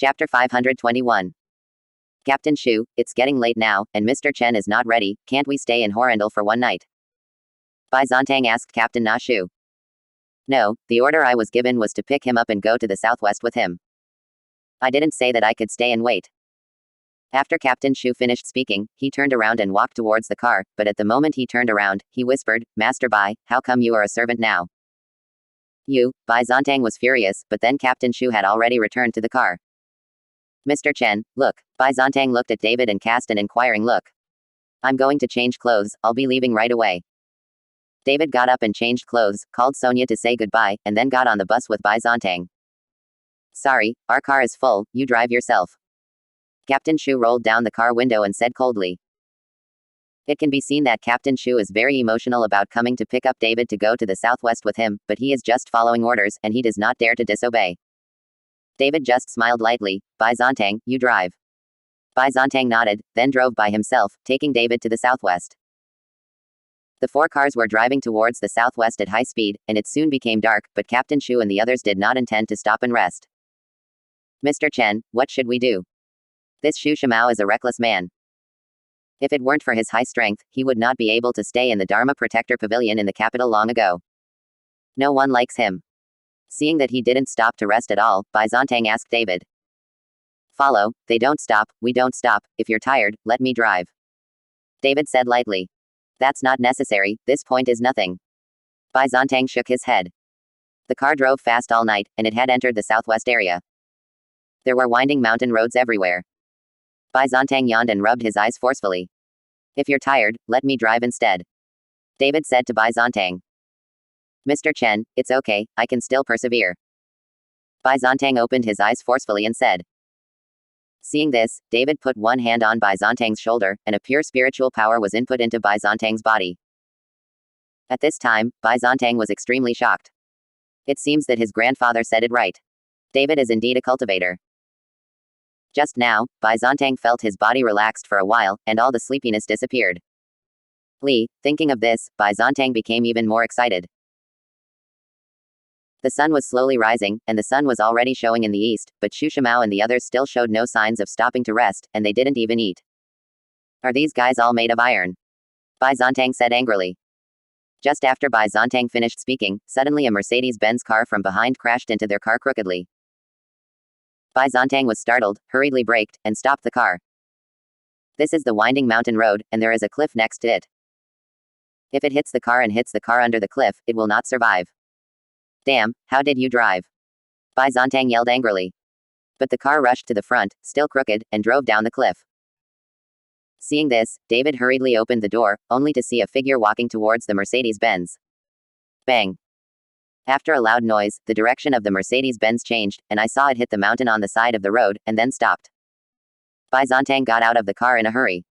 Chapter 521. Captain Shu, it's getting late now, and Mr. Chen is not ready. Can't we stay in Horrendal for one night? Bai Zontang asked Captain Na Shu. No, the order I was given was to pick him up and go to the southwest with him. I didn't say that I could stay and wait. After Captain Shu finished speaking, he turned around and walked towards the car, but at the moment he turned around, he whispered, Master Bai, how come you are a servant now? Bai Zontang was furious, but then Captain Shu had already returned to the car. Mr. Chen, look. Bai Zontang looked at David and cast an inquiring look. I'm going to change clothes, I'll be leaving right away. David got up and changed clothes, called Sonia to say goodbye, and then got on the bus with Bai Zontang. Sorry, our car is full, you drive yourself. Captain Shu rolled down the car window and said coldly. It can be seen that Captain Shu is very emotional about coming to pick up David to go to the southwest with him, but he is just following orders, and he does not dare to disobey. David just smiled lightly. Bai Zontang, you drive. Bai Zontang nodded, then drove by himself, taking David to the southwest. The four cars were driving towards the southwest at high speed, and it soon became dark, but Captain Shu and the others did not intend to stop and rest. Mr. Chen, what should we do? This Shu Shimao is a reckless man. If it weren't for his high strength, he would not be able to stay in the Dharma Protector Pavilion in the capital long ago. No one likes him. Seeing that he didn't stop to rest at all, Bai Zontang asked David. Follow, they don't stop, we don't stop, if you're tired, let me drive. David said lightly. That's not necessary, this point is nothing. Bai Zontang shook his head. The car drove fast all night, and it had entered the southwest area. There were winding mountain roads everywhere. Bai Zontang yawned and rubbed his eyes forcefully. If you're tired, let me drive instead. David said to Bai Zontang. Mr. Chen, it's okay, I can still persevere. Bai Zontang opened his eyes forcefully and said. Seeing this, David put one hand on Bai Zontang's shoulder, and a pure spiritual power was input into Bai Zontang's body. At this time, Bai Zontang was extremely shocked. It seems that his grandfather said it right. David is indeed a cultivator. Just now, Bai Zontang felt his body relaxed for a while, and all the sleepiness disappeared. Thinking of this, Bai Zontang became even more excited. The sun was slowly rising, and the sun was already showing in the east, but Shu Shimao and the others still showed no signs of stopping to rest, and they didn't even eat. Are these guys all made of iron? Bai Zontang said angrily. Just after Bai Zontang finished speaking, suddenly a Mercedes-Benz car from behind crashed into their car crookedly. Bai Zontang was startled, hurriedly braked, and stopped the car. This is the winding mountain road, and there is a cliff next to it. If it hits the car and hits the car under the cliff, it will not survive. Damn, how did you drive? Bai Zontang yelled angrily. But the car rushed to the front, still crooked, and drove down the cliff. Seeing this, David hurriedly opened the door, only to see a figure walking towards the Mercedes-Benz. Bang! After a loud noise, the direction of the Mercedes-Benz changed, and I saw it hit the mountain on the side of the road, and then stopped. Bai Zontang got out of the car in a hurry.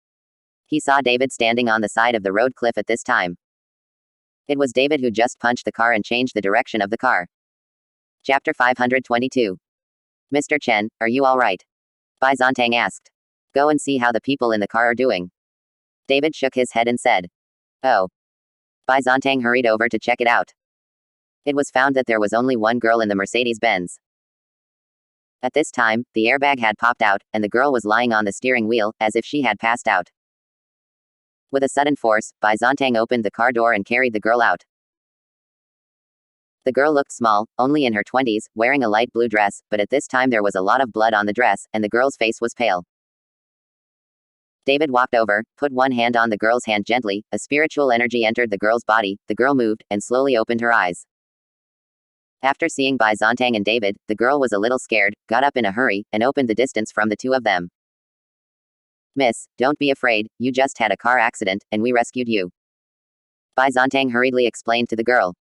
He saw David standing on the side of the road cliff at this time. It was David who just punched the car and changed the direction of the car. Chapter 522. Mr. Chen, are you all right? Bai Zontang asked. Go and see how the people in the car are doing. David shook his head and said. Oh. Bai Zontang hurried over to check it out. It was found that there was only one girl in the Mercedes-Benz. At this time, the airbag had popped out, and the girl was lying on the steering wheel, as if she had passed out. With a sudden force, Bai Zontang opened the car door and carried the girl out. The girl looked small, only in her 20s, wearing a light blue dress, but at this time there was a lot of blood on the dress, and the girl's face was pale. David walked over, put one hand on the girl's hand gently, a spiritual energy entered the girl's body, the girl moved, and slowly opened her eyes. After seeing Bai Zontang and David, the girl was a little scared, got up in a hurry, and opened the distance from the two of them. Miss, don't be afraid, you just had a car accident, and we rescued you. Bai Zontang hurriedly explained to the girl.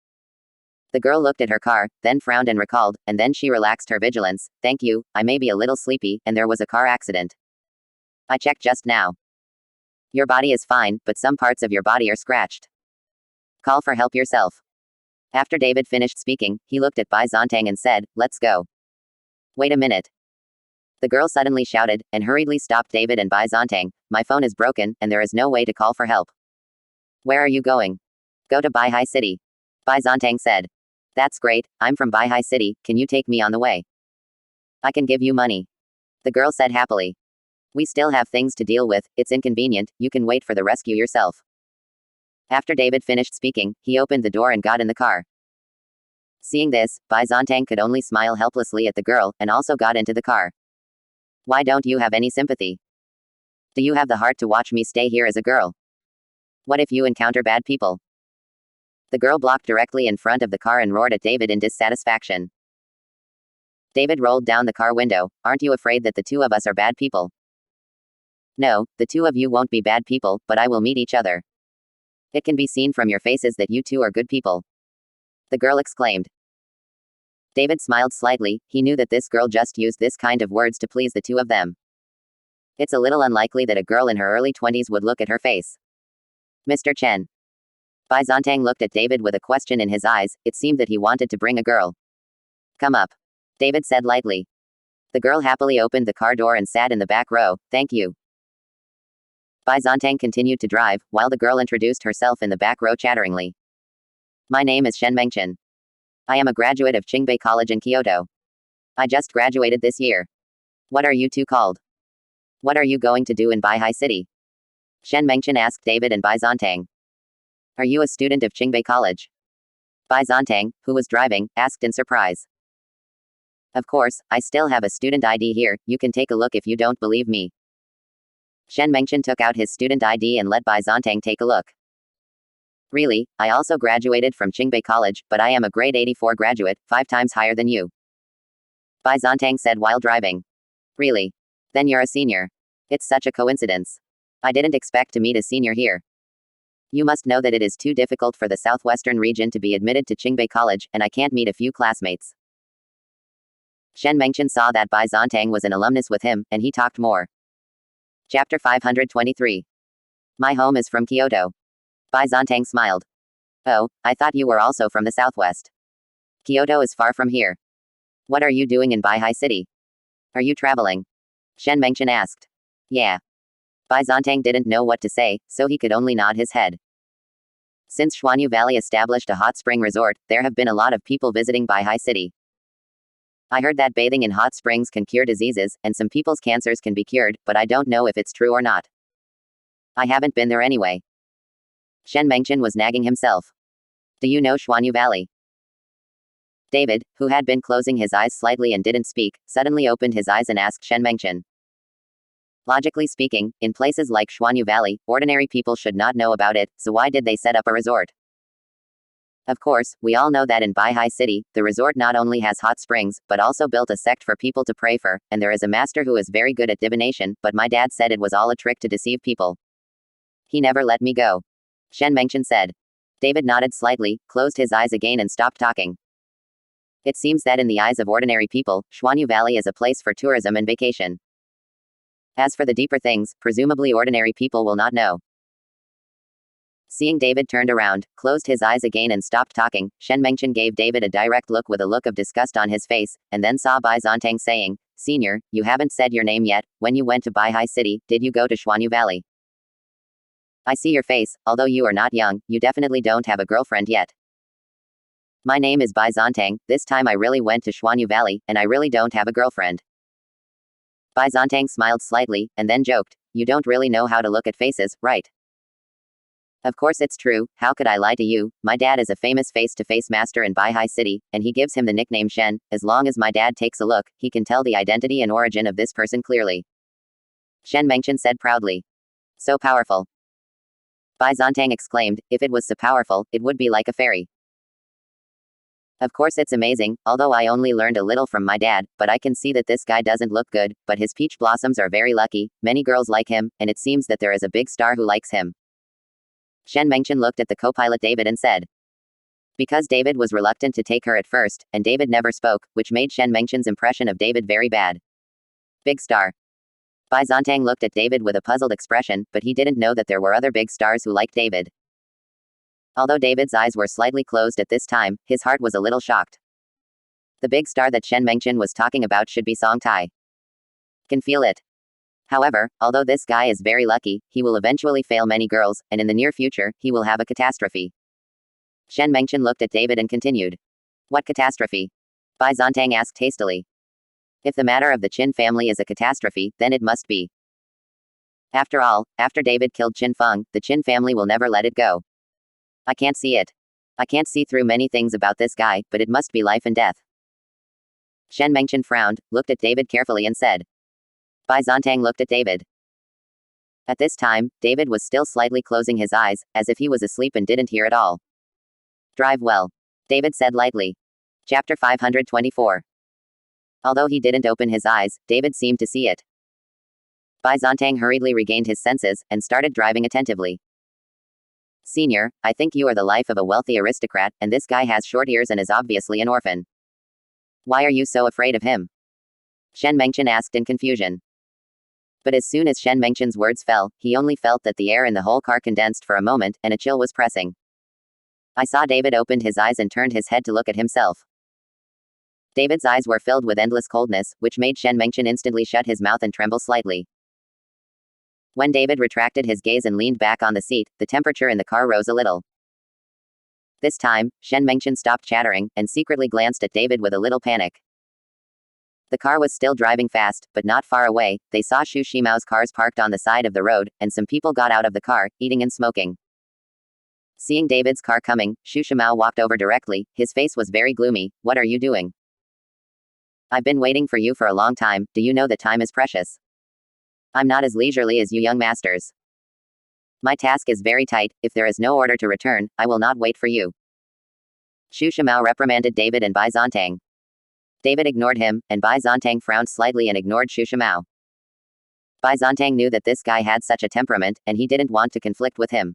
The girl looked at her car, then frowned and recalled, and then she relaxed her vigilance. Thank you, I may be a little sleepy, and there was a car accident. I checked just now. Your body is fine, but some parts of your body are scratched. Call for help yourself. After David finished speaking, he looked at Bai Zontang and said, let's go. Wait a minute. The girl suddenly shouted, and hurriedly stopped David and Bai Zontang. My phone is broken, and there is no way to call for help. Where are you going? Go to Bai Hai City. Bai Zontang said. That's great, I'm from Bai Hai City, can you take me on the way? I can give you money. The girl said happily. We still have things to deal with, it's inconvenient, you can wait for the rescue yourself. After David finished speaking, he opened the door and got in the car. Seeing this, Bai Zontang could only smile helplessly at the girl, and also got into the car. Why don't you have any sympathy? Do you have the heart to watch me stay here as a girl? What if you encounter bad people? The girl blocked directly in front of the car and roared at David in dissatisfaction. David rolled down the car window. Aren't you afraid that the two of us are bad people? No, the two of you won't be bad people, but I will meet each other. It can be seen from your faces that you two are good people. The girl exclaimed. David smiled slightly. He knew that this girl just used this kind of words to please the two of them. It's a little unlikely that a girl in her early 20s would look at her face. Mr. Chen. Bai Zontang looked at David with a question in his eyes. It seemed that he wanted to bring a girl. Come up. David said lightly. The girl happily opened the car door and sat in the back row. Thank you. Bai Zontang continued to drive, while the girl introduced herself in the back row chatteringly. My name is Shen Mengchen. I am a graduate of Qingbei College in Kyoto. I just graduated this year. What are you two called? What are you going to do in Baihai City? Shen Mengchen asked David and Bai Zontang. Are you a student of Qingbei College? Bai Zontang, who was driving, asked in surprise. Of course, I still have a student ID here, you can take a look if you don't believe me. Shen Mengchen took out his student ID and let Bai Zontang take a look. Really, I also graduated from Qingbei College, but I am a grade 84 graduate, 5 times higher than you. Bai Zontang said while driving. Really? Then you're a senior. It's such a coincidence. I didn't expect to meet a senior here. You must know that it is too difficult for the southwestern region to be admitted to Qingbei College, and I can't meet a few classmates. Shen Mengchen saw that Bai Zontang was an alumnus with him, and he talked more. Chapter 523. My home is from Kyoto. Bai Zontang smiled. Oh, I thought you were also from the southwest. Kyoto is far from here. What are you doing in Baihai City? Are you traveling? Shen Mengchen asked. Yeah. Bai Zontang didn't know what to say, so he could only nod his head. Since Shwanyu Valley established a hot spring resort, there have been a lot of people visiting Baihai City. I heard that bathing in hot springs can cure diseases, and some people's cancers can be cured, but I don't know if it's true or not. I haven't been there anyway. Shen Mengchen was nagging himself. Do you know Shwanyu Valley? David, who had been closing his eyes slightly and didn't speak, suddenly opened his eyes and asked Shen Mengchen. Logically speaking, in places like Shwanyu Valley, ordinary people should not know about it, so why did they set up a resort? Of course, we all know that in Baihai City, the resort not only has hot springs, but also built a sect for people to pray for, and there is a master who is very good at divination, but my dad said it was all a trick to deceive people. He never let me go. Shen Mengchen said. David nodded slightly, closed his eyes again and stopped talking. It seems that in the eyes of ordinary people, Shwanyu Valley is a place for tourism and vacation. As for the deeper things, presumably ordinary people will not know. Seeing David turned around, closed his eyes again and stopped talking, Shen Mengchen gave David a direct look with a look of disgust on his face, and then saw Bai Zontang saying, Senior, you haven't said your name yet. When you went to Baihai City, did you go to Shwanyu Valley? I see your face, although you are not young, you definitely don't have a girlfriend yet. My name is Bai Zontang, this time I really went to Shwanyu Valley, and I really don't have a girlfriend. Bai Zontang smiled slightly, and then joked, You don't really know how to look at faces, right? Of course it's true, how could I lie to you? My dad is a famous face-to-face master in Baihai City, and he gives him the nickname Shen. As long as my dad takes a look, he can tell the identity and origin of this person clearly. Shen Mengchen said proudly. So powerful. Bai Zontang exclaimed, if it was so powerful, it would be like a fairy. Of course it's amazing, although I only learned a little from my dad, but I can see that this guy doesn't look good, but his peach blossoms are very lucky, many girls like him, and it seems that there is a big star who likes him. Shen Mengchen looked at the co-pilot David and said. Because David was reluctant to take her at first, and David never spoke, which made Shen Mengchen's impression of David very bad. Big star. Bai Zontang looked at David with a puzzled expression, but he didn't know that there were other big stars who liked David. Although David's eyes were slightly closed at this time, his heart was a little shocked. The big star that Shen Mengchen was talking about should be Song Tai. Can feel it. However, although this guy is very lucky, he will eventually fail many girls, and in the near future, he will have a catastrophe. Shen Mengchen looked at David and continued. What catastrophe? Bai Zontang asked hastily. If the matter of the Chen family is a catastrophe, then it must be. After all, after David killed Chen Feng, the Chen family will never let it go. I can't see it. I can't see through many things about this guy, but it must be life and death. Shen Mengchen frowned, looked at David carefully and said. Bai Zontang looked at David. At this time, David was still slightly closing his eyes, as if he was asleep and didn't hear at all. Drive well. David said lightly. Chapter 524. Although he didn't open his eyes, David seemed to see it. Bai Zontang hurriedly regained his senses, and started driving attentively. Senior, I think you are the life of a wealthy aristocrat, and this guy has short ears and is obviously an orphan. Why are you so afraid of him? Shen Mengchen asked in confusion. But as soon as Shen Mengchen's words fell, he only felt that the air in the whole car condensed for a moment, and a chill was pressing. I saw David opened his eyes and turned his head to look at himself. David's eyes were filled with endless coldness, which made Shen Mengchen instantly shut his mouth and tremble slightly. When David retracted his gaze and leaned back on the seat, the temperature in the car rose a little. This time, Shen Mengchen stopped chattering, and secretly glanced at David with a little panic. The car was still driving fast, but not far away. They saw Xu Shimao's cars parked on the side of the road, and some people got out of the car, eating and smoking. Seeing David's car coming, Xu Shimao walked over directly. His face was very gloomy. What are you doing? I've been waiting for you for a long time. Do you know that time is precious? I'm not as leisurely as you young masters. My task is very tight. If there is no order to return, I will not wait for you. Xu Shimao reprimanded David and Bai Zontang. David ignored him, and Bai Zontang frowned slightly and ignored Xu Shimao. Bai Zontang knew that this guy had such a temperament, and he didn't want to conflict with him.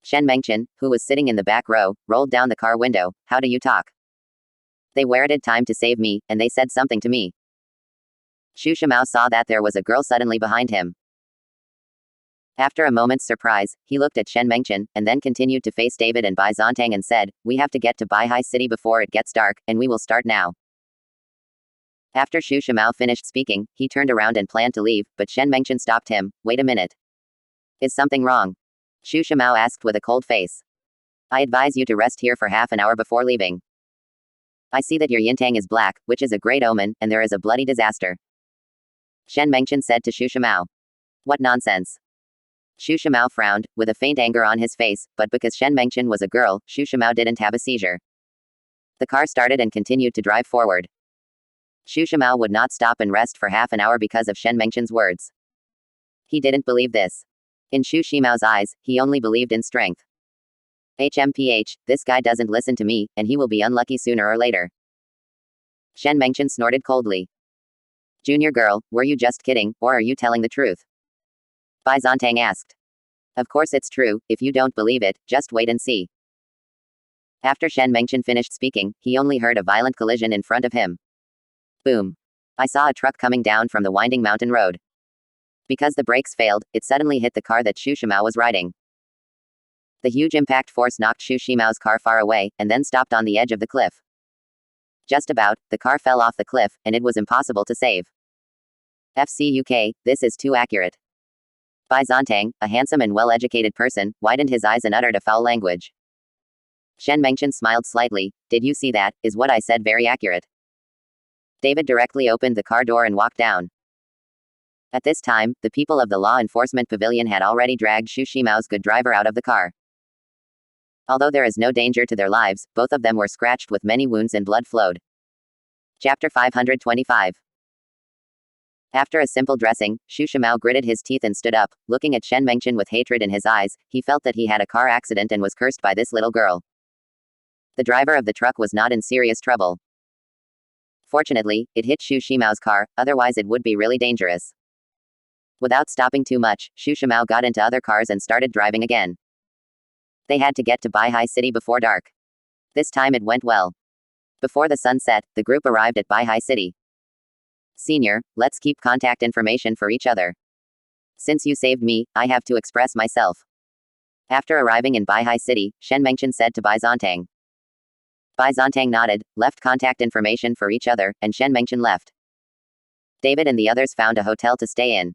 Shen Mengchen, who was sitting in the back row, rolled down the car window. How do you talk? They waited time to save me, and they said something to me. Xu Shimao saw that there was a girl suddenly behind him. After a moment's surprise, he looked at Shen Mengchen, and then continued to face David and Bai Zontang and said, We have to get to Baihai City before it gets dark, and we will start now. After Xu Shimao finished speaking, he turned around and planned to leave, but Shen Mengchen stopped him. Wait a minute. Is something wrong? Xu Shimao asked with a cold face. I advise you to rest here for half an hour before leaving. I see that your yintang is black, which is a great omen, and there is a bloody disaster. Shen Mengchen said to Xu Shimao. What nonsense. Xu Shimao frowned, with a faint anger on his face, but because Shen Mengchen was a girl, Xu Shimao didn't have a seizure. The car started and continued to drive forward. Xu Shimao would not stop and rest for half an hour because of Shen Mengchen's words. He didn't believe this. In Xu Shimao's eyes, he only believed in strength. HMPH, this guy doesn't listen to me, and he will be unlucky sooner or later. Shen Mengchen snorted coldly. Junior girl, were you just kidding, or are you telling the truth? Bai Zontang asked. Of course it's true. If you don't believe it, just wait and see. After Shen Mengchen finished speaking, he only heard a violent collision in front of him. Boom. I saw a truck coming down from the winding mountain road. Because the brakes failed, it suddenly hit the car that Xu Shimao was riding. The huge impact force knocked Xu Shimao's car far away, and then stopped on the edge of the cliff. Just about, the car fell off the cliff, and it was impossible to save. FCUK, this is too accurate. Bai Zontang, a handsome and well-educated person, widened his eyes and uttered a foul language. Shen Mengchen smiled slightly. Did you see that? Is what I said very accurate? David directly opened the car door and walked down. At this time, the people of the law enforcement pavilion had already dragged Xu Shimao's good driver out of the car. Although there is no danger to their lives, both of them were scratched with many wounds and blood flowed. Chapter 525. After a simple dressing, Xu Shimao gritted his teeth and stood up, looking at Shen Mengchen with hatred in his eyes. He felt that he had a car accident and was cursed by this little girl. The driver of the truck was not in serious trouble. Fortunately, it hit Xu Shimao's car, otherwise it would be really dangerous. Without stopping too much, Xu Shimao got into other cars and started driving again. They had to get to Baihai City before dark. This time it went well. Before the sun set, the group arrived at Baihai City. Senior, let's keep contact information for each other. Since you saved me, I have to express myself. After arriving in Baihai City, Shen Mengchen said to Bai Zontang. Bai Zontang nodded, left contact information for each other, and Shen Mengchen left. David and the others found a hotel to stay in.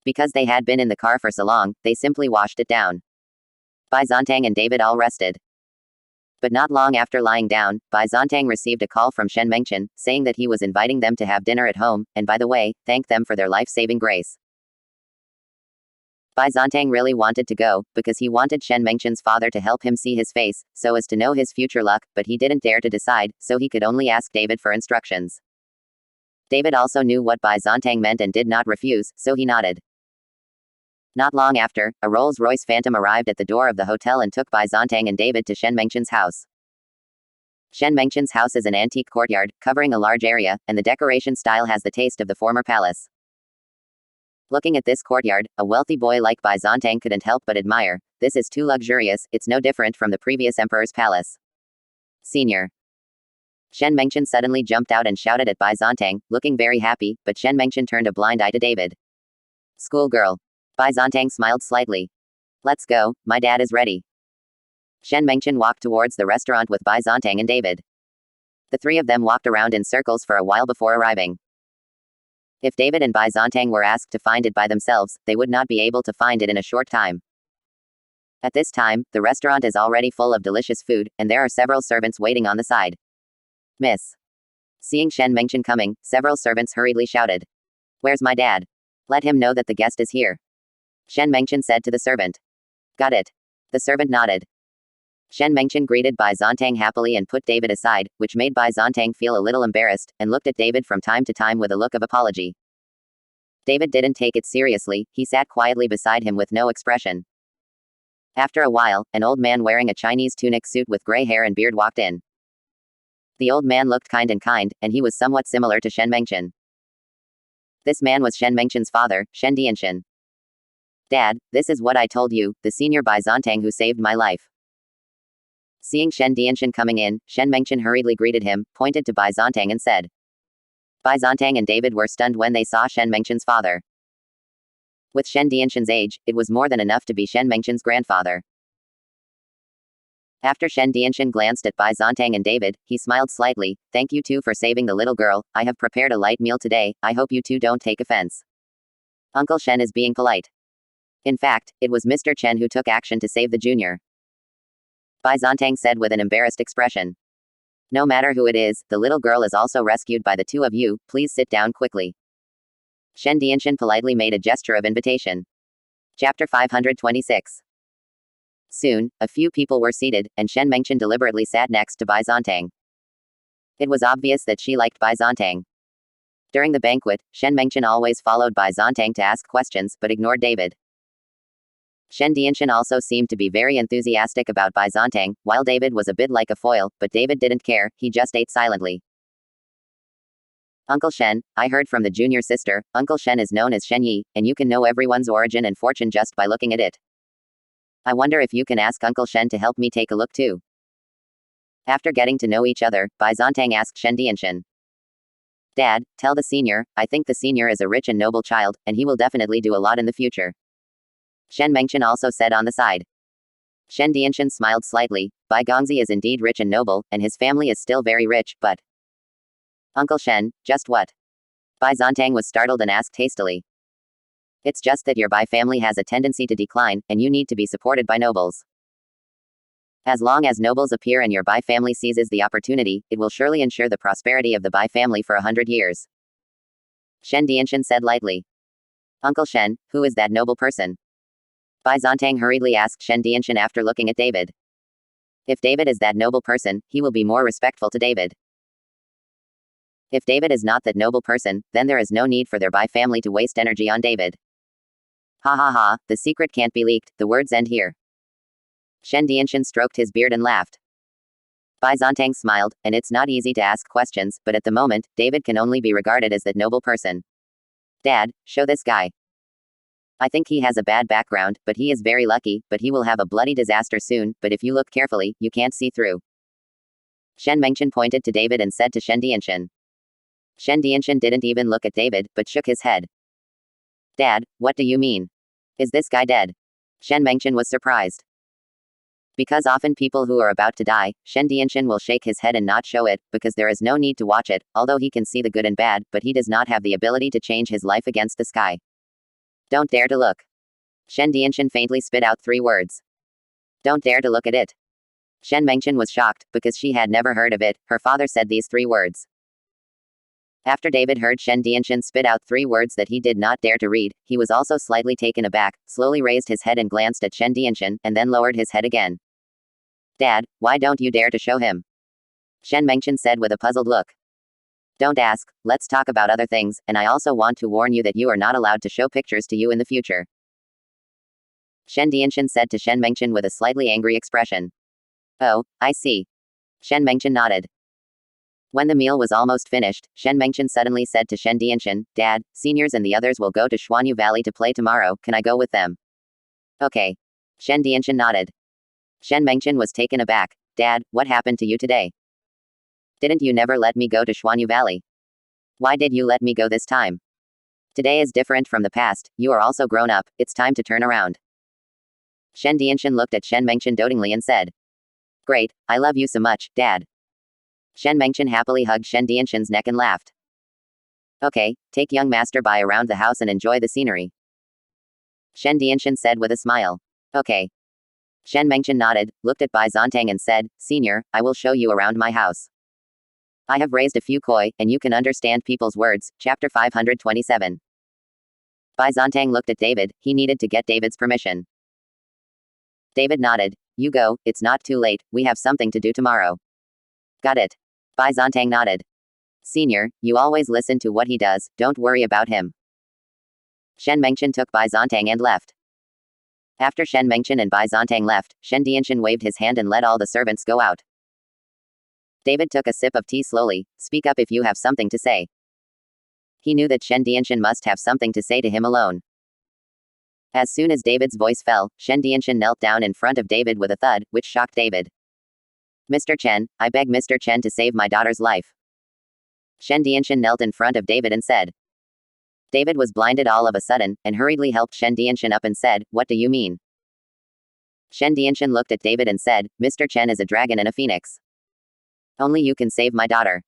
Because they had been in the car for so long, they simply washed it down. Bai Zontang and David all rested. But not long after lying down, Bai Zontang received a call from Shen Mengchen, saying that he was inviting them to have dinner at home, and by the way, thank them for their life-saving grace. Bai Zontang really wanted to go, because he wanted Shen Mengchen's father to help him see his face, so as to know his future luck, but he didn't dare to decide, so he could only ask David for instructions. David also knew what Bai Zontang meant and did not refuse, so he nodded. Not long after, a Rolls-Royce Phantom arrived at the door of the hotel and took Bai Zontang and David to Shen Mengchen's house. Shen Mengchen's house is an antique courtyard, covering a large area, and the decoration style has the taste of the former palace. Looking at this courtyard, a wealthy boy like Bai Zontang couldn't help but admire. This is too luxurious, it's no different from the previous emperor's palace. Senior. Shen Mengchen suddenly jumped out and shouted at Bai Zontang, looking very happy, but Shen Mengchen turned a blind eye to David. Schoolgirl. Bai Zontang smiled slightly. Let's go, my dad is ready. Shen Mengchen walked towards the restaurant with Bai Zontang and David. The three of them walked around in circles for a while before arriving. If David and Bai Zontang were asked to find it by themselves, they would not be able to find it in a short time. At this time, the restaurant is already full of delicious food, and there are several servants waiting on the side. Miss. Seeing Shen Mengchen coming, several servants hurriedly shouted. Where's my dad? Let him know that the guest is here. Shen Mengchen said to the servant. Got it. The servant nodded. Shen Mengchen greeted Bai Zontang happily and put David aside, which made Bai Zontang feel a little embarrassed, and looked at David from time to time with a look of apology. David didn't take it seriously, he sat quietly beside him with no expression. After a while, an old man wearing a Chinese tunic suit with gray hair and beard walked in. The old man looked kind, and he was somewhat similar to Shen Mengchen. This man was Shen Mengchen's father, Shen Dianchen. Dad, this is what I told you, the senior Bai Zontang who saved my life. Seeing Shen Dianchen coming in, Shen Mengchen hurriedly greeted him, pointed to Bai Zontang and said. Bai Zontang and David were stunned when they saw Shen Mengchen's father. With Shen Dianchen's age, it was more than enough to be Shen Mengchen's grandfather. After Shen Dianchen glanced at Bai Zontang and David, he smiled slightly. Thank you two for saving the little girl, I have prepared a light meal today, I hope you two don't take offense. Uncle Shen is being polite. In fact, it was Mr. Chen who took action to save the junior. Bai Zontang said with an embarrassed expression. No matter who it is, the little girl is also rescued by the two of you, please sit down quickly. Shen Dianchen politely made a gesture of invitation. Chapter 526. Soon, a few people were seated, and Shen Mengchen deliberately sat next to Bai Zontang. It was obvious that she liked Bai Zontang. During the banquet, Shen Mengchen always followed Bai Zontang to ask questions, but ignored David. Shen Dianchen also seemed to be very enthusiastic about Bai Zontang, while David was a bit like a foil, but David didn't care, he just ate silently. Uncle Shen, I heard from the junior sister, Uncle Shen is known as Shen Yi, and you can know everyone's origin and fortune just by looking at it. I wonder if you can ask Uncle Shen to help me take a look too. After getting to know each other, Bai Zontang asked Shen Dianchen. Dad, tell the senior, I think the senior is a rich and noble child, and he will definitely do a lot in the future. Shen Mengchen also said on the side. Shen Dianchen smiled slightly. Bai Gongzi is indeed rich and noble, and his family is still very rich, but... Uncle Shen, just what? Bai Zontang was startled and asked hastily. It's just that your Bai family has a tendency to decline, and you need to be supported by nobles. As long as nobles appear and your Bai family seizes the opportunity, it will surely ensure the prosperity of the Bai family for 100 years. Shen Dianchen said lightly. Uncle Shen, who is that noble person? Bai Zontang hurriedly asked Shen Dianchen after looking at David. If David is that noble person, he will be more respectful to David. If David is not that noble person, then there is no need for their Bai family to waste energy on David. Ha ha ha, the secret can't be leaked, the words end here. Shen Dianchen stroked his beard and laughed. Bai Zontang smiled, and it's not easy to ask questions, but at the moment, David can only be regarded as that noble person. Dad, show this guy. I think he has a bad background, but he is very lucky, but he will have a bloody disaster soon, but if you look carefully, you can't see through. Shen Mengchen pointed to David and said to Shen Dianchen. Shen Dianchen didn't even look at David, but shook his head. Dad, what do you mean? Is this guy dead? Shen Mengchen was surprised. Because often people who are about to die, Shen Dianchen will shake his head and not show it, because there is no need to watch it, although he can see the good and bad, but he does not have the ability to change his life against the sky. Don't dare to look. Shen Dianchen faintly spit out 3 words. Don't dare to look at it. Shen Mengchen was shocked, because she had never heard of it. Her father said these 3 words. After David heard Shen Dianchen spit out 3 words that he did not dare to read, he was also slightly taken aback, slowly raised his head and glanced at Shen Dianchen, and then lowered his head again. Dad, why don't you dare to show him? Shen Mengchen said with a puzzled look. Don't ask, let's talk about other things, and I also want to warn you that you are not allowed to show pictures to you in the future. Shen Dianchen said to Shen Mengchen with a slightly angry expression. Oh, I see. Shen Mengchen nodded. When the meal was almost finished, Shen Mengchen suddenly said to Shen Dianchen, Dad, seniors and the others will go to Shwanyu Valley to play tomorrow, can I go with them? Okay. Shen Dianchen nodded. Shen Mengchen was taken aback. Dad, what happened to you today? Didn't you never let me go to Shwanyu Valley? Why did you let me go this time? Today is different from the past, you are also grown up, it's time to turn around. Shen Dianchen looked at Shen Mengchen dotingly and said. Great, I love you so much, Dad. Shen Mengchen happily hugged Shen Dianchen's neck and laughed. Okay, take young master by around the house and enjoy the scenery. Shen Dianchen said with a smile. Okay. Shen Mengchen nodded, looked at Bai Zontang and said, Senior, I will show you around my house. I have raised a few koi, and you can understand people's words. Chapter 527. Bai Zontang looked at David, he needed to get David's permission. David nodded. You go, it's not too late, we have something to do tomorrow. Got it. Bai Zontang nodded. Senior, you always listen to what he does, don't worry about him. Shen Mengchen took Bai Zontang and left. After Shen Mengchen and Bai Zontang left, Shen Dianchen waved his hand and let all the servants go out. David took a sip of tea slowly. Speak up if you have something to say. He knew that Shen Dianchen must have something to say to him alone. As soon as David's voice fell, Shen Dianchen knelt down in front of David with a thud, which shocked David. Mr. Chen, I beg Mr. Chen to save my daughter's life. Shen Dianchen knelt in front of David and said. David was blinded all of a sudden, and hurriedly helped Shen Dianchen up and said, What do you mean? Shen Dianchen looked at David and said, Mr. Chen is a dragon and a phoenix. Only you can save my daughter.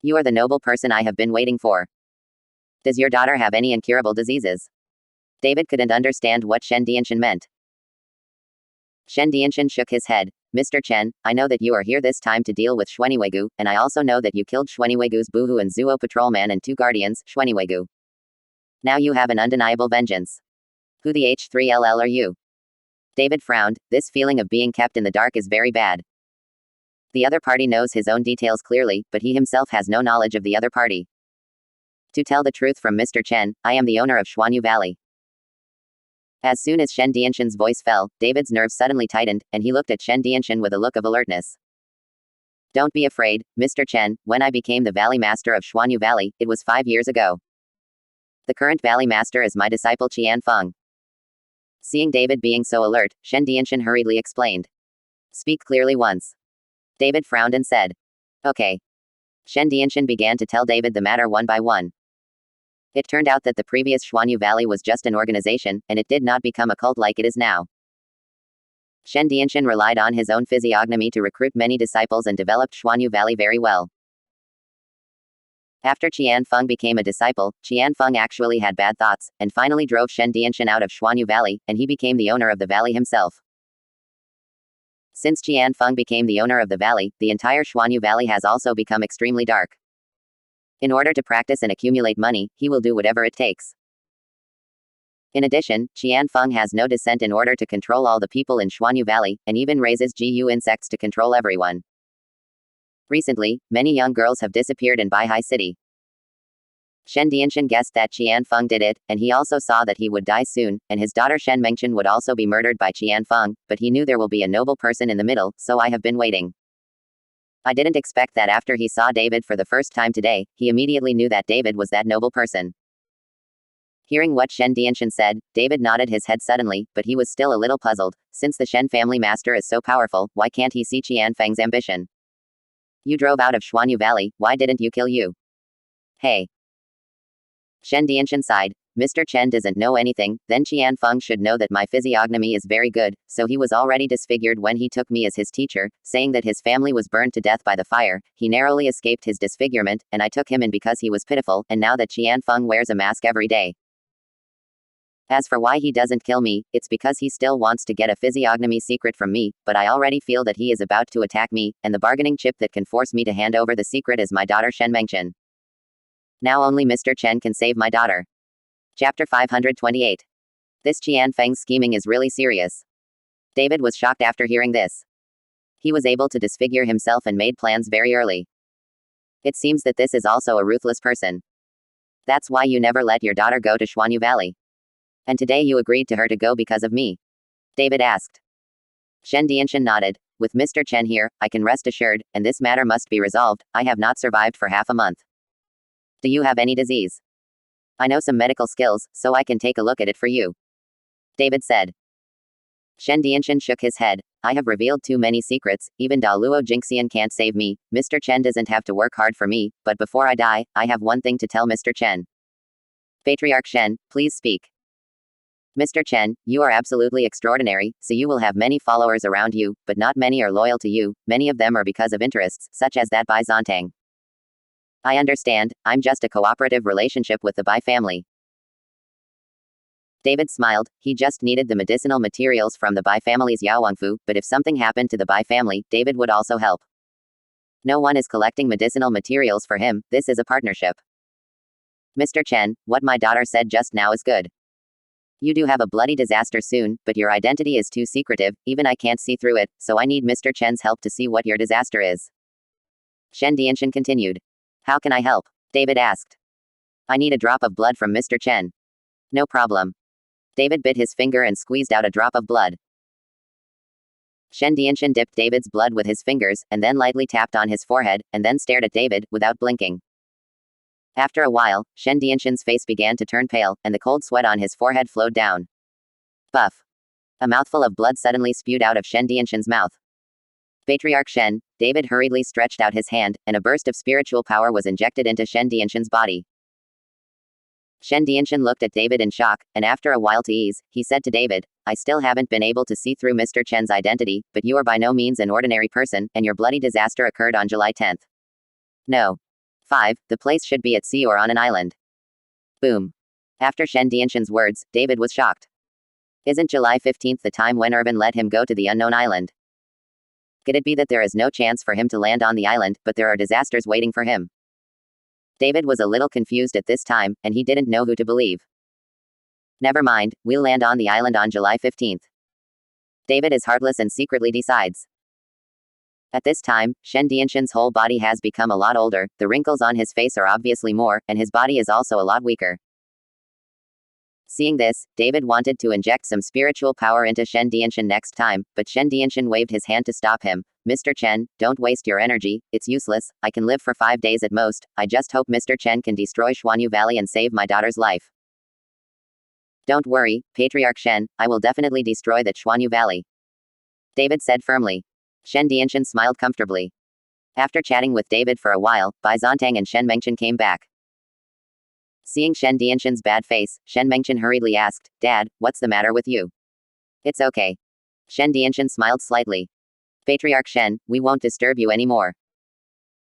You are the noble person I have been waiting for. Does your daughter have any incurable diseases? David couldn't understand what Shen Dianchen meant. Shen Dianchen shook his head. Mr. Chen, I know that you are here this time to deal with Shwanyu, and I also know that you killed Shwanyu's Boohoo and Zuo patrolman and 2 guardians, Shwanyu. Now you have an undeniable vengeance. Who the H3LL are you? David frowned. This feeling of being kept in the dark is very bad. The other party knows his own details clearly, but he himself has no knowledge of the other party. To tell the truth from Mr. Chen, I am the owner of Shwanyu Valley. As soon as Shen Dianchen's voice fell, David's nerves suddenly tightened, and he looked at Shen Dianchen with a look of alertness. Don't be afraid, Mr. Chen, when I became the Valley Master of Shwanyu Valley, it was 5 years ago. The current Valley Master is my disciple Qian Feng. Seeing David being so alert, Shen Dianchen hurriedly explained. Speak clearly once. David frowned and said. Okay. Shen Dianchen began to tell David the matter one by one. It turned out that the previous Shwanyu Valley was just an organization, and it did not become a cult like it is now. Shen Dianchen relied on his own physiognomy to recruit many disciples and developed Shwanyu Valley very well. After Qian Feng became a disciple, Qian Feng actually had bad thoughts, and finally drove Shen Dianchen out of Shwanyu Valley, and he became the owner of the valley himself. Since Qian Feng became the owner of the valley, the entire Shwanyu Valley has also become extremely dark. In order to practice and accumulate money, he will do whatever it takes. In addition, Qian Feng has no dissent in order to control all the people in Shwanyu Valley, and even raises GU insects to control everyone. Recently, many young girls have disappeared in Baihai City. Shen Dianchen guessed that Qian Feng did it, and he also saw that he would die soon, and his daughter Shen Mengchen would also be murdered by Qian Feng, but he knew there will be a noble person in the middle, so I have been waiting. I didn't expect that after he saw David for the first time today, he immediately knew that David was that noble person. Hearing what Shen Dianchen said, David nodded his head suddenly, but he was still a little puzzled. Since the Shen family master is so powerful, why can't he see Qian Feng's ambition? You drove out of Shwanyu Valley, why didn't you kill you? Hey. Shen Dianchen sighed. Mr. Chen doesn't know anything, then Qian Feng should know that my physiognomy is very good, so he was already disfigured when he took me as his teacher, saying that his family was burned to death by the fire. He narrowly escaped his disfigurement, and I took him in because he was pitiful, and now that Qian Feng wears a mask every day. As for why he doesn't kill me, it's because he still wants to get a physiognomy secret from me, but I already feel that he is about to attack me, and the bargaining chip that can force me to hand over the secret is my daughter Shen Mengchen. Now only Mr. Chen can save my daughter. Chapter 528. This Qian Feng's scheming is really serious. David was shocked after hearing this. He was able to disfigure himself and made plans very early. It seems that this is also a ruthless person. That's why you never let your daughter go to Shwanyu Valley. And today you agreed to her to go because of me? David asked. Shen Dianchen nodded. With Mr. Chen here, I can rest assured, and this matter must be resolved. I have not survived for half a month. Do you have any disease? I know some medical skills, so I can take a look at it for you. David said. Shen Dianchen shook his head. I have revealed too many secrets, even Da Luo Jingxian can't save me. Mr. Chen doesn't have to work hard for me, but before I die, I have one thing to tell Mr. Chen. Patriarch Shen, please speak. Mr. Chen, you are absolutely extraordinary, so you will have many followers around you, but not many are loyal to you. Many of them are because of interests, such as that Bai Zontang. I understand, I'm just a cooperative relationship with the Bai family. David smiled. He just needed the medicinal materials from the Bai family's Yaowangfu, but if something happened to the Bai family, David would also help. No one is collecting medicinal materials for him, this is a partnership. Mr. Chen, what my daughter said just now is good. You do have a bloody disaster soon, but your identity is too secretive, even I can't see through it, so I need Mr. Chen's help to see what your disaster is. Shen Dianchen continued. How can I help? David asked. I need a drop of blood from Mr. Chen. No problem. David bit his finger and squeezed out a drop of blood. Shen Dianchen dipped David's blood with his fingers, and then lightly tapped on his forehead, and then stared at David, without blinking. After a while, Shen Dianchen's face began to turn pale, and the cold sweat on his forehead flowed down. Buff. A mouthful of blood suddenly spewed out of Shen Dianchen's mouth. Patriarch Shen, David hurriedly stretched out his hand, and a burst of spiritual power was injected into Shen Dianchen's body. Shen Dianchen looked at David in shock, and after a while to ease, he said to David, I still haven't been able to see through Mr. Chen's identity, but you are by no means an ordinary person, and your bloody disaster occurred on July 10th. No. 5. The place should be at sea or on an island. Boom. After Shen Dianchen's words, David was shocked. Isn't July 15th the time when Irvin let him go to the unknown island? Could it be that there is no chance for him to land on the island, but there are disasters waiting for him? David was a little confused at this time, and he didn't know who to believe. Never mind, we'll land on the island on July 15th. David is heartless and secretly decides. At this time, Shen Dianchen's whole body has become a lot older, the wrinkles on his face are obviously more, and his body is also a lot weaker. Seeing this, David wanted to inject some spiritual power into Shen Dianchen next time, but Shen Dianchen waved his hand to stop him. Mr. Chen, don't waste your energy, it's useless, I can live for 5 days at most, I just hope Mr. Chen can destroy Shwanyu Valley and save my daughter's life. Don't worry, Patriarch Shen, I will definitely destroy the Shwanyu Valley. David said firmly. Shen Dianchen smiled comfortably. After chatting with David for a while, Bai Zontang and Shen Mengchen came back. Seeing Shen Dianchen's bad face, Shen Mengchen hurriedly asked, Dad, what's the matter with you? It's okay. Shen Dianchen smiled slightly. Patriarch Shen, we won't disturb you anymore.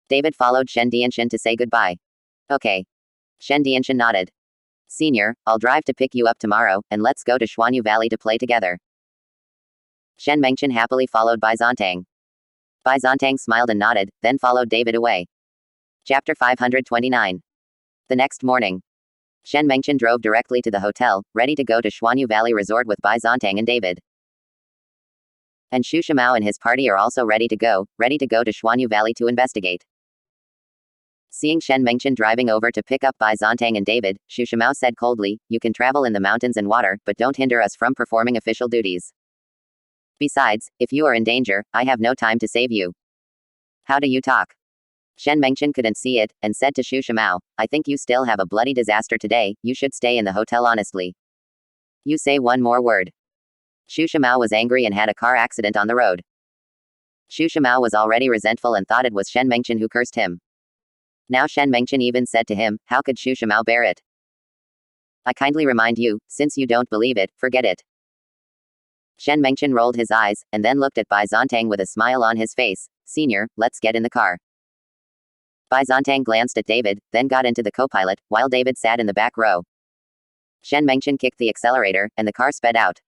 David followed Shen Dianchen to say goodbye. Okay. Shen Dianchen nodded. Senior, I'll drive to pick you up tomorrow, and let's go to Shwanyu Valley to play together. Shen Mengchen happily followed Bai Zontang. Bai Zontang smiled and nodded, then followed David away. Chapter 529. The next morning. Shen Mengchen drove directly to the hotel, ready to go to Shwanyu Valley Resort with Bai Zontang and David. And Xu Shimao and his party are also ready to go to Shwanyu Valley to investigate. Seeing Shen Mengchen driving over to pick up Bai Zontang and David, Xu Shimao said coldly, you can travel in the mountains and water, but don't hinder us from performing official duties. Besides, if you are in danger, I have no time to save you. How do you talk? Shen Mengchen couldn't see it, and said to Xu Shimao, I think you still have a bloody disaster today, you should stay in the hotel honestly. You say one more word. Xu Shimao was angry and had a car accident on the road. Xu Shimao was already resentful and thought it was Shen Mengchen who cursed him. Now Shen Mengchen even said to him, how could Xu Shimao bear it? I kindly remind you, since you don't believe it, forget it. Shen Mengchen rolled his eyes, and then looked at Bai Zontang with a smile on his face. Senior, let's get in the car. Bai Zontang glanced at David, then got into the co-pilot, while David sat in the back row. Shen Mengchen kicked the accelerator, and the car sped out.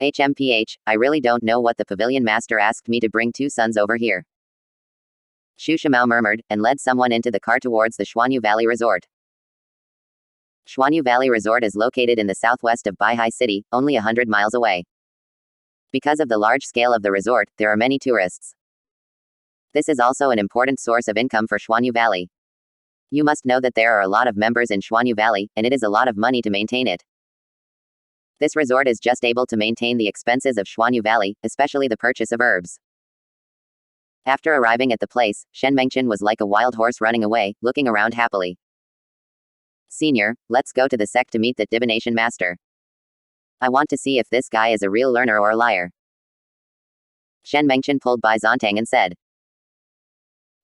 HMPH, I really don't know what the pavilion master asked me to bring 2 sons over here. Shu Shimao murmured, and led someone into the car towards the Shwanyu Valley Resort. Shwanyu Valley Resort is located in the southwest of Baihai City, only 100 miles away. Because of the large scale of the resort, there are many tourists. This is also an important source of income for Shwanyu Valley. You must know that there are a lot of members in Shwanyu Valley, and it is a lot of money to maintain it. This resort is just able to maintain the expenses of Shwanyu Valley, especially the purchase of herbs. After arriving at the place, Shen Mengchen was like a wild horse running away, looking around happily. Senior, let's go to the sect to meet the divination master. I want to see if this guy is a real learner or a liar. Shen Mengchen pulled Bai Zontang and said.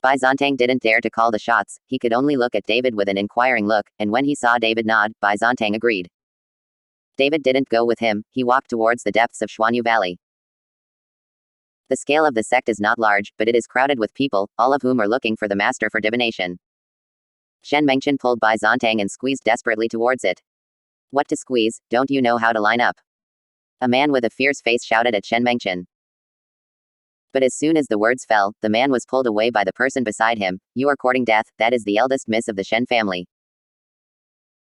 Bai Zontang didn't dare to call the shots, he could only look at David with an inquiring look, and when he saw David nod, Bai Zontang agreed. David didn't go with him, he walked towards the depths of Shwanyu Valley. The scale of the sect is not large, but it is crowded with people, all of whom are looking for the master for divination. Shen Mengchen pulled Bai Zontang and squeezed desperately towards it. What to squeeze, don't you know how to line up? A man with a fierce face shouted at Shen Mengchen. But as soon as the words fell, the man was pulled away by the person beside him. You are courting death, that is the eldest miss of the Shen family.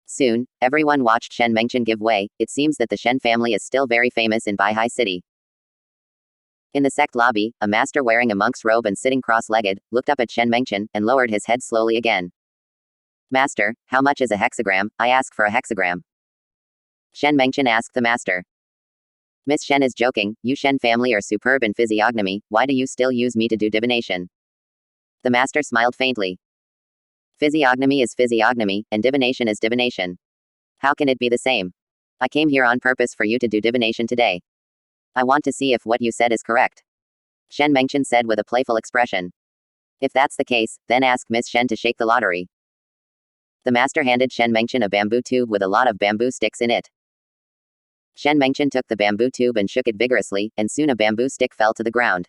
Soon, everyone watched Shen Mengchen give way. It seems that the Shen family is still very famous in Baihai City. In the sect lobby, a master wearing a monk's robe and sitting cross-legged, looked up at Shen Mengchen, and lowered his head slowly again. Master, how much is a hexagram? I ask for a hexagram. Shen Mengchen asked the master. Miss Shen is joking, you Shen family are superb in physiognomy, why do you still use me to do divination? The master smiled faintly. Physiognomy is physiognomy, and divination is divination. How can it be the same? I came here on purpose for you to do divination today. I want to see if what you said is correct. Shen Mengchen said with a playful expression. If that's the case, then ask Miss Shen to shake the lottery. The master handed Shen Mengchen a bamboo tube with a lot of bamboo sticks in it. Shen Mengchen took the bamboo tube and shook it vigorously, and soon a bamboo stick fell to the ground.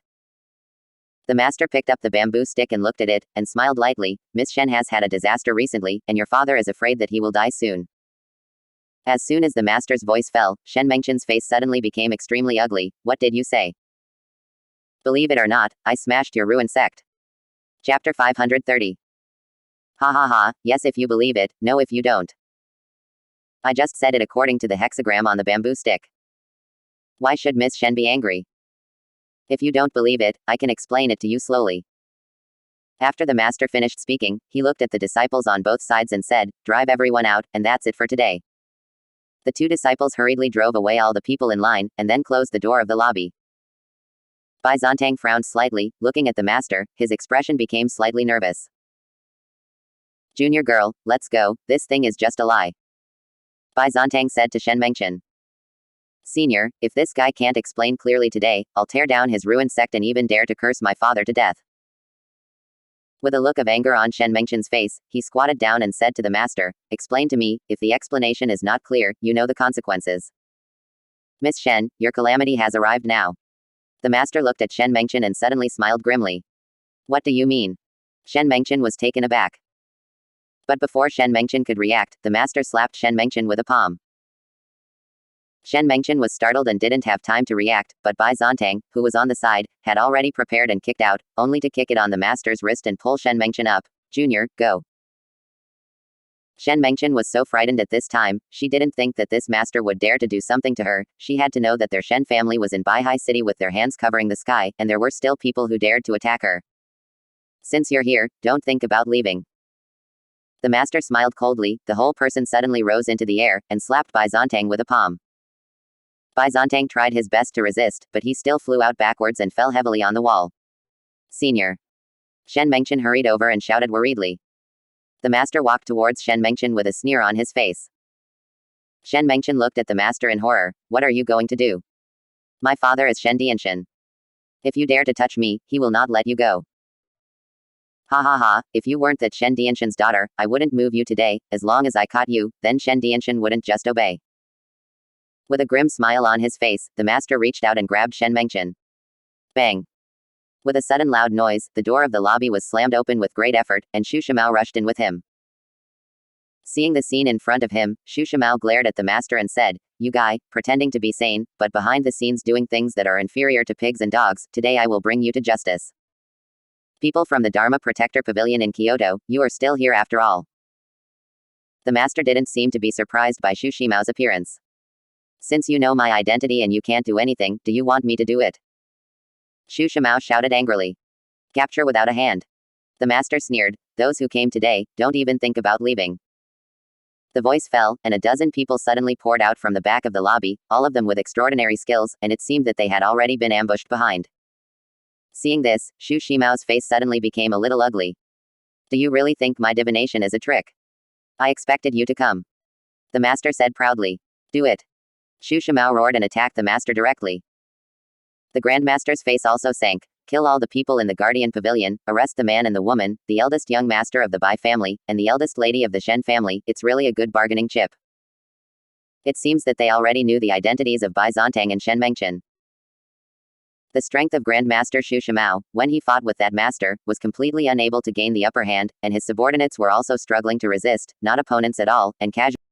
The master picked up the bamboo stick and looked at it, and smiled lightly. Miss Shen has had a disaster recently, and your father is afraid that he will die soon. As soon as the master's voice fell, Shen Mengchen's face suddenly became extremely ugly. What did you say? Believe it or not, I smashed your ruined sect. Chapter 530. Ha ha ha, yes if you believe it, no if you don't. I just said it according to the hexagram on the bamboo stick. Why should Miss Shen be angry? If you don't believe it, I can explain it to you slowly. After the master finished speaking, he looked at the disciples on both sides and said, drive everyone out, and that's it for today. The 2 disciples hurriedly drove away all the people in line, and then closed the door of the lobby. Bai Zontang frowned slightly, looking at the master, his expression became slightly nervous. Junior girl, let's go, this thing is just a lie. Bai Zontang said to Shen Mengchen. Senior, if this guy can't explain clearly today, I'll tear down his ruined sect and even dare to curse my father to death. With a look of anger on Shen Mengchen's face, he squatted down and said to the master, explain to me, if the explanation is not clear, you know the consequences. Miss Shen, your calamity has arrived now. The master looked at Shen Mengchen and suddenly smiled grimly. What do you mean? Shen Mengchen was taken aback. But before Shen Mengchen could react, the master slapped Shen Mengchen with a palm. Shen Mengchen was startled and didn't have time to react, but Bai Zontang, who was on the side, had already prepared and kicked out, only to kick it on the master's wrist and pull Shen Mengchen up. Junior, go. Shen Mengchen was so frightened at this time, she didn't think that this master would dare to do something to her. She had to know that their Shen family was in Baihai City with their hands covering the sky, and there were still people who dared to attack her. Since you're here, don't think about leaving. The master smiled coldly, the whole person suddenly rose into the air, and slapped Bai Zontang with a palm. Bai Zontang tried his best to resist, but he still flew out backwards and fell heavily on the wall. Senior. Shen Mengchen hurried over and shouted worriedly. The master walked towards Shen Mengchen with a sneer on his face. Shen Mengchen looked at the master in horror. What are you going to do? My father is Shen Dianchen. If you dare to touch me, he will not let you go. Ha ha ha, if you weren't that Shen Dianchen's daughter, I wouldn't move you today. As long as I caught you, then Shen Dianchen wouldn't just obey. With a grim smile on his face, the master reached out and grabbed Shen Mengchen. Bang! With a sudden loud noise, the door of the lobby was slammed open with great effort, and Shu Shimao rushed in with him. Seeing the scene in front of him, Shu Shimao glared at the master and said, "You guy, pretending to be sane, but behind the scenes doing things that are inferior to pigs and dogs, today I will bring you to justice. People from the Dharma Protector Pavilion in Kyoto, you are still here after all." The master didn't seem to be surprised by Shu Shimao's appearance. "Since you know my identity and you can't do anything, do you want me to do it?" Shu Shimao shouted angrily. "Capture without a hand." The master sneered, "Those who came today, don't even think about leaving." The voice fell, and a dozen people suddenly poured out from the back of the lobby, all of them with extraordinary skills, and it seemed that they had already been ambushed behind. Seeing this, Shu Shimao's face suddenly became a little ugly. "Do you really think my divination is a trick? I expected you to come," the master said proudly. "Do it." Shu Shimao roared and attacked the master directly. The Grandmaster's face also sank. "Kill all the people in the Guardian Pavilion, arrest the man and the woman, the eldest young master of the Bai family, and the eldest lady of the Shen family. It's really a good bargaining chip." It seems that they already knew the identities of Bai Zontang and Shen Mengchen. The strength of Grandmaster Shu Shimao, when he fought with that master, was completely unable to gain the upper hand, and his subordinates were also struggling to resist, not opponents at all, and casual